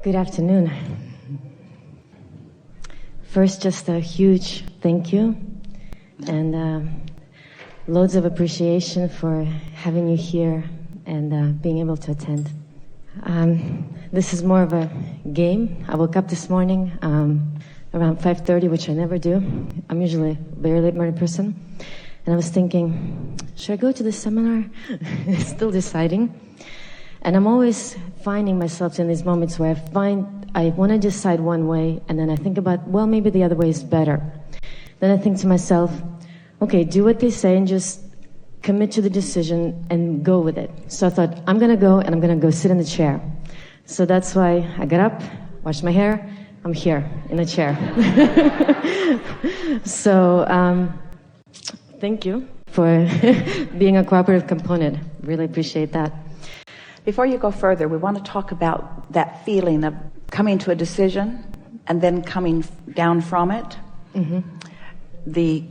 Good afternoon. First, just a huge thank you and loads of appreciation for having you here and being able to attend. This is more of a game. I woke up this morning around 5:30, which I never do. I'm usually a very late morning person. And I was thinking, should I go to the seminar? Still deciding. And I'm always finding myself in these moments where I want to decide one way, and then I think about, well, maybe the other way is better. Then I think to myself, okay, do what they say and just commit to the decision and go with it. So I thought, I'm going to go, and I'm going to go sit in the chair. So that's why I got up, washed my hair, I'm here in a chair. So thank you for being a cooperative component. Really appreciate that. Before you go further, we want to talk about that feeling of coming to a decision and then coming down from it. Mm-hmm. The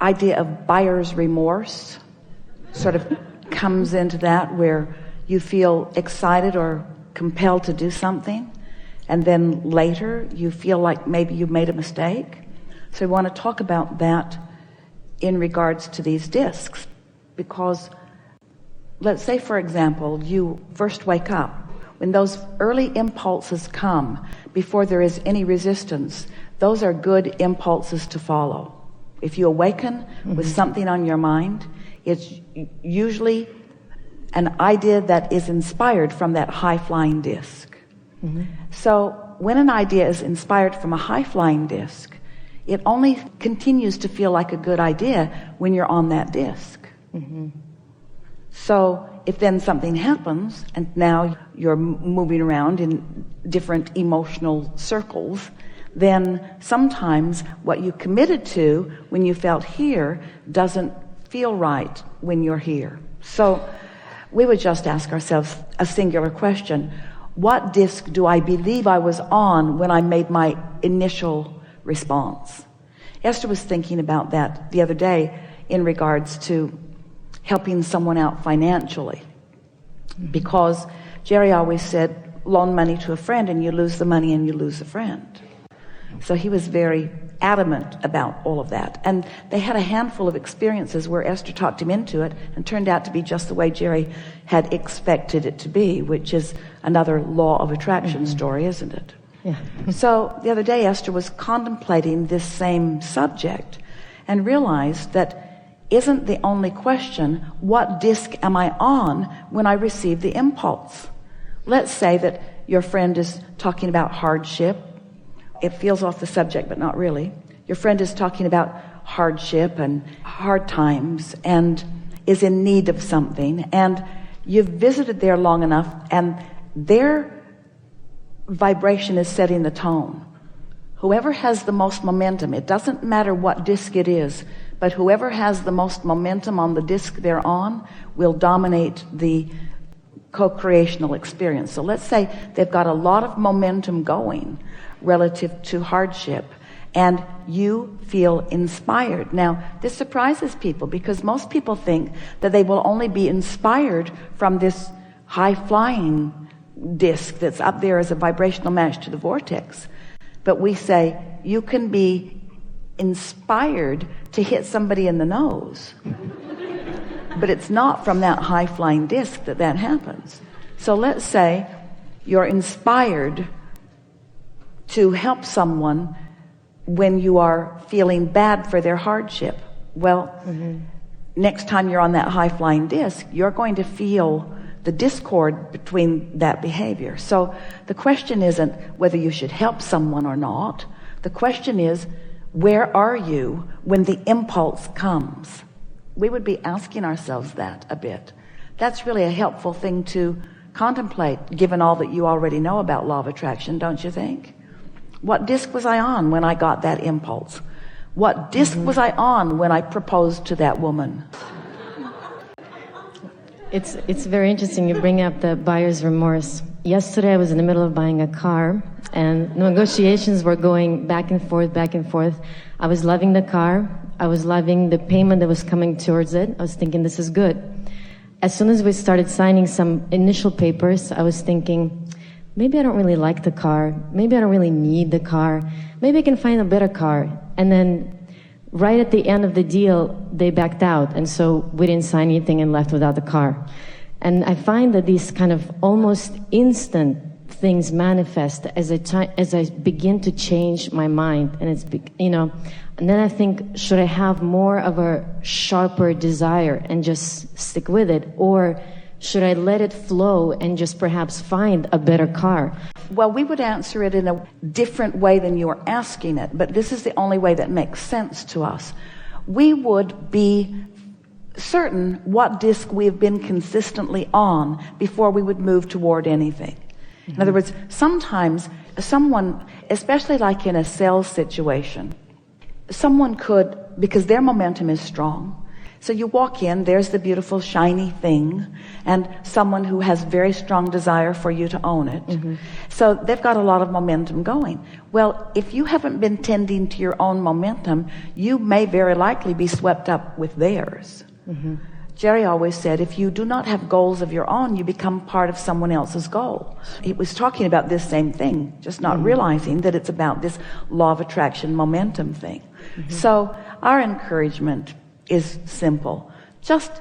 idea of buyer's remorse sort of comes into that, where you feel excited or compelled to do something, and then later you feel like maybe you've made a mistake. So we want to talk about that in regards to these discs, because let's say, for example, you first wake up. When those early impulses come, before there is any resistance, those are good impulses to follow. If you awaken with something on your mind, it's usually an idea that is inspired from that high-flying disc. Mm-hmm. So when an idea is inspired from a high-flying disc, it only continues to feel like a good idea when you're on that disc. Mm-hmm. So if then something happens and now you're moving around in different emotional circles, then sometimes what you committed to when you felt here doesn't feel right when you're here. So we would just ask ourselves a singular question: what disc do I believe I was on when I made my initial response? Esther was thinking about that the other day in regards to helping someone out financially, because Jerry always said, loan money to a friend and you lose the money and you lose a friend. So he was very adamant about all of that, and they had a handful of experiences where Esther talked him into it and turned out to be just the way Jerry had expected it to be, which is another law of attraction story, isn't it? Yeah. So the other day Esther was contemplating this same subject and realized that isn't the only question, what disc am I on when I receive the impulse? Let's say that your friend is talking about hardship. It feels off the subject, but not really. Your friend is talking about hardship and hard times and is in need of something, and you've visited there long enough and their vibration is setting the tone. Whoever has the most momentum, it doesn't matter what disc it is, but whoever has the most momentum on the disc they're on will dominate the co-creational experience. So let's say they've got a lot of momentum going relative to hardship, and you feel inspired. Now, this surprises people because most people think that they will only be inspired from this high-flying disc that's up there as a vibrational match to the vortex. But we say you can be inspired to hit somebody in the nose, but it's not from that high-flying disc that happens. So let's say you're inspired to help someone when you are feeling bad for their hardship. Well, next time you're on that high-flying disc, you're going to feel the discord between that behavior. So the question isn't whether you should help someone or not. The question is, where are you when the impulse comes? We would be asking ourselves that a bit. That's really a helpful thing to contemplate, given all that you already know about law of attraction, don't you think? What disc was I on when I got that impulse? What disc was I on when I proposed to that woman? It's very interesting you bring up the buyer's remorse. Yesterday I was in the middle of buying a car, and negotiations were going back and forth, back and forth. I was loving the car. I was loving the payment that was coming towards it. I was thinking, this is good. As soon as we started signing some initial papers, I was thinking, maybe I don't really like the car. Maybe I don't really need the car. Maybe I can find a better car. And then right at the end of the deal, they backed out. And so we didn't sign anything and left without the car. And I find that these kind of almost instant things manifest as I begin to change my mind. And it's, and then I think, should I have more of a sharper desire and just stick with it? Or should I let it flow and just perhaps find a better car? Well, we would answer it in a different way than you are asking it, but this is the only way that makes sense to us. We would be certain what disc we have been consistently on before we would move toward anything. In other words, sometimes someone, especially like in a sales situation, someone could, because their momentum is strong, so you walk in, there's the beautiful shiny thing, and someone who has very strong desire for you to own it. So they've got a lot of momentum going. Well, if you haven't been tending to your own momentum, you may very likely be swept up with theirs. Jerry always said, if you do not have goals of your own, you become part of someone else's goal. He was talking about this same thing, just not realizing that it's about this law of attraction momentum thing. So our encouragement is simple. Just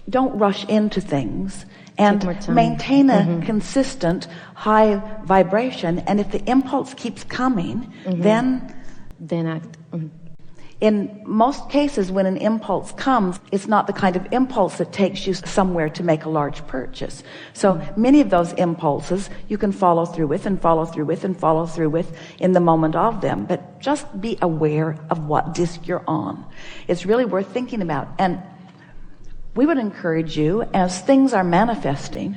don't rush into things and maintain a consistent high vibration. And if the impulse keeps coming, then act. In most cases, when an impulse comes, it's not the kind of impulse that takes you somewhere to make a large purchase. So many of those impulses you can follow through with and follow through with and follow through with in the moment of them. But just be aware of what disc you're on. It's really worth thinking about. And we would encourage you, as things are manifesting,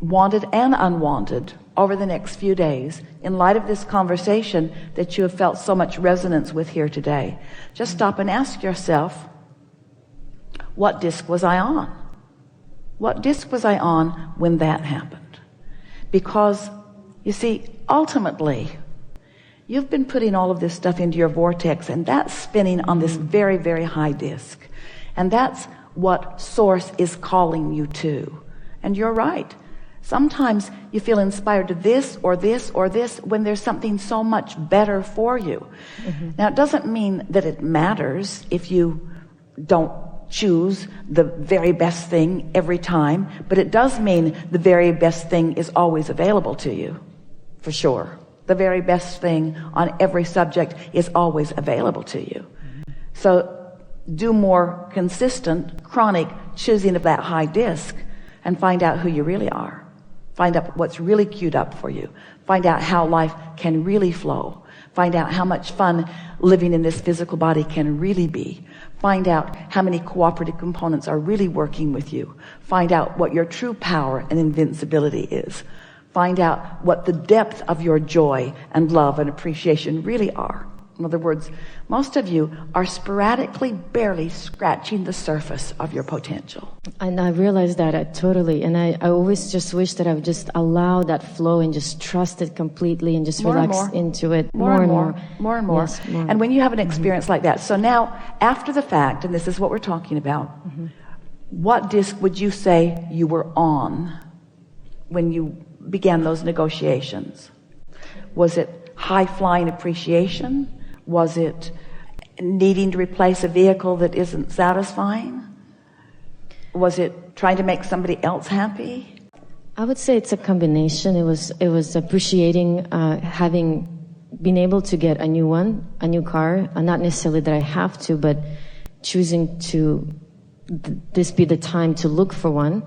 wanted and unwanted, over the next few days, in light of this conversation that you have felt so much resonance with here today, just stop and ask yourself, what disc was I on? What disc was I on when that happened? Because, you see, ultimately, you've been putting all of this stuff into your vortex, and that's spinning on this very, very high disc. And that's what Source is calling you to. And you're right. Sometimes you feel inspired to this or this or this when there's something so much better for you. Now, it doesn't mean that it matters if you don't choose the very best thing every time, but it does mean the very best thing is always available to you, for sure. The very best thing on every subject is always available to you. So do more consistent, chronic choosing of that high disc and find out who you really are. Find out what's really queued up for you. Find out how life can really flow. Find out how much fun living in this physical body can really be. Find out how many cooperative components are really working with you. Find out what your true power and invincibility is. Find out what the depth of your joy and love and appreciation really are. In other words, most of you are sporadically, barely scratching the surface of your potential. And I realized that totally. And I always just wish that I would just allow that flow and just trust it completely and just relax into it more and more. Yes, and when you have an experience like that. So now, after the fact, and this is what we're talking about, what disc would you say you were on when you began those negotiations? Was it high-flying appreciation? Was it needing to replace a vehicle that isn't satisfying? Was it trying to make somebody else happy? I would say it's a combination. It was appreciating having been able to get a new car, not necessarily that I have to, but choosing to this be the time to look for one,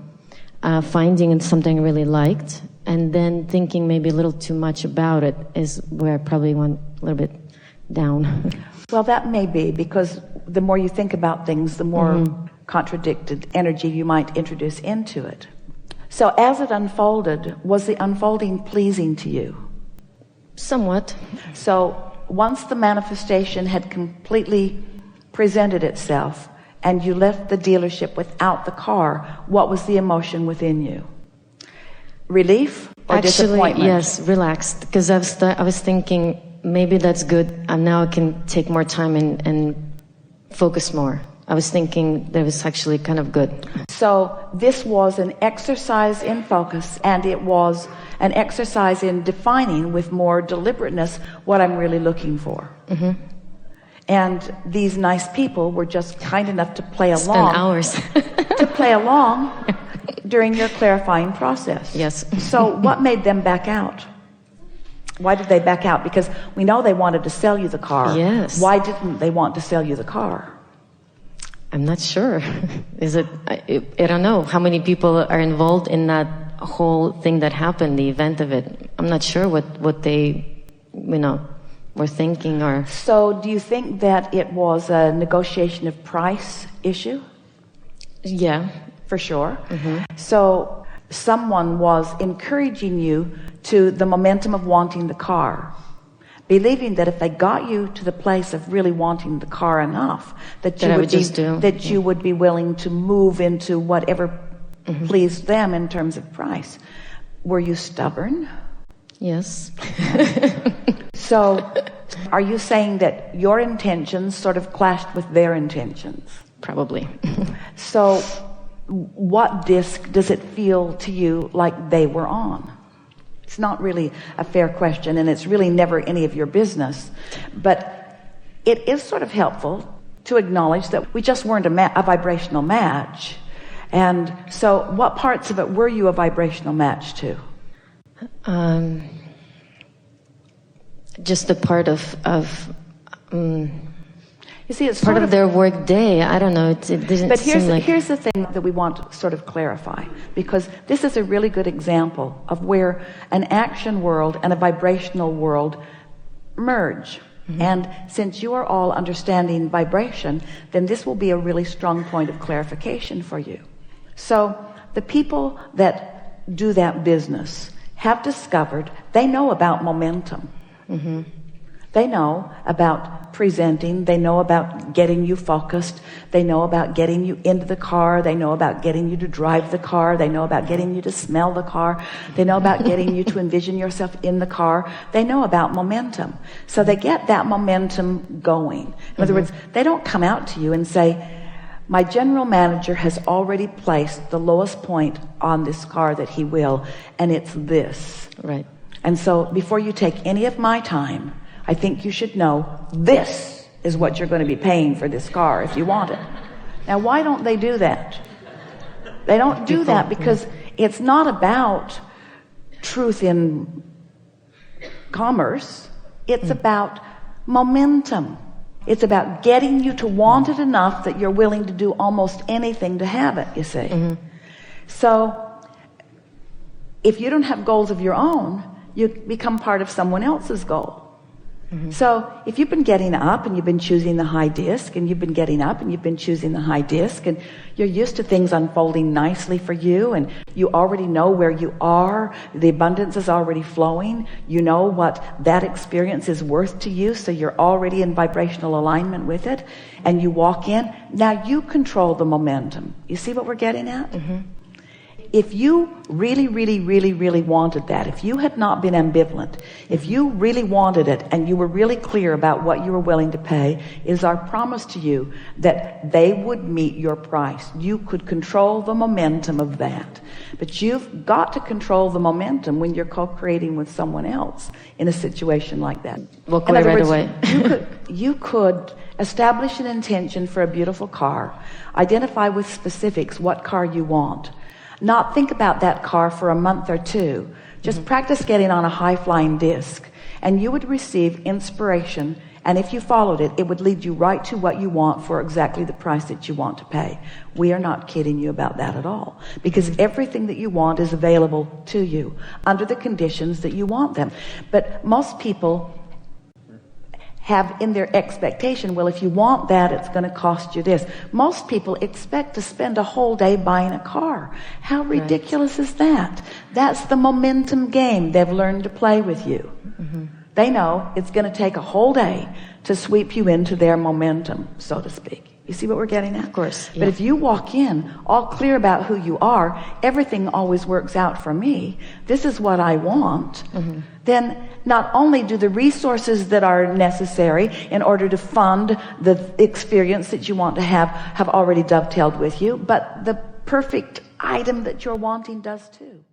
finding something I really liked, and then thinking maybe a little too much about it is where I probably went a little bit down. Well, that may be, because the more you think about things, the more contradicted energy you might introduce into it. So as it unfolded, was the unfolding pleasing to you? Somewhat. So once the manifestation had completely presented itself and you left the dealership without the car, what was the emotion within you? Relief or disappointment? Yes, relaxed, because I was thinking, maybe that's good. And now I can take more time and focus more. I was thinking that was actually kind of good. So this was an exercise in focus, and it was an exercise in defining with more deliberateness what I'm really looking for. Mm-hmm. And these nice people were just kind enough to play along. Spend hours. To play along during your clarifying process. Yes. So what made them back out? Why did they back out? Because we know they wanted to sell you the car. Yes. Why didn't they want to sell you the car? I'm not sure. I don't know how many people are involved in that whole thing that happened, the event of it. I'm not sure what they, were thinking or... So do you think that it was a negotiation of price issue? Yeah. For sure. Mm-hmm. So someone was encouraging you to the momentum of wanting the car, believing that if they got you to the place of really wanting the car enough, that you would be willing to move into whatever mm-hmm. pleased them in terms of price. Were you stubborn? Yes. So are you saying that your intentions sort of clashed with their intentions? Probably. So what disc does it feel to you like they were on? It's not really a fair question, and it's really never any of your business. But it is sort of helpful to acknowledge that we just weren't a vibrational match. And so what parts of it were you a vibrational match to? Just the part of you see, it's part of their work day. I don't know. It doesn't but seem like... here's the thing that we want to sort of clarify, because this is a really good example of where an action world and a vibrational world merge. Mm-hmm. And since you are all understanding vibration, then this will be a really strong point of clarification for you. So the people that do that business have discovered they know about momentum. Mm-hmm. They know about presenting. They know about getting you focused. They know about getting you into the car. They know about getting you to drive the car. They know about getting you to smell the car. They know about getting you to envision yourself in the car. They know about momentum. So they get that momentum going. In other words, they don't come out to you and say, my general manager has already placed the lowest point on this car that he will, and it's this. Right. And so before you take any of my time, I think you should know this is what you're going to be paying for this car if you want it. Now, why don't they do that? They don't do that because it's not about truth in commerce. It's about momentum. It's about getting you to want it enough that you're willing to do almost anything to have it, you see. Mm-hmm. So if you don't have goals of your own, you become part of someone else's goal. Mm-hmm. So if you've been getting up and you've been choosing the high disc, and you've been getting up and you've been choosing the high disc, and you're used to things unfolding nicely for you, and you already know where you are, the abundance is already flowing, you know what that experience is worth to you, so you're already in vibrational alignment with it, and you walk in, now you control the momentum. You see what we're getting at? Mm-hmm. If you really, really, really, really wanted that, if you had not been ambivalent, if you really wanted it and you were really clear about what you were willing to pay, it is our promise to you that they would meet your price. You could control the momentum of that. But you've got to control the momentum when you're co-creating with someone else in a situation like that. Walk away right away. You could establish an intention for a beautiful car, identify with specifics what car you want, not think about that car for a month or two. Just practice getting on a high-flying disc, and you would receive inspiration, and if you followed it, it would lead you right to what you want for exactly the price that you want to pay. We are not kidding you about that at all, because everything that you want is available to you under the conditions that you want them. But most people have in their expectation, well, if you want that, it's going to cost you this. Most people expect to spend a whole day buying a car. How ridiculous is that? That's the momentum game they've learned to play with you. Mm-hmm. They know it's going to take a whole day to sweep you into their momentum, so to speak. You see what we're getting at? Of course. But if you walk in all clear about who you are, everything always works out for me, this is what I want, then not only do the resources that are necessary in order to fund the experience that you want to have already dovetailed with you, but the perfect item that you're wanting does too.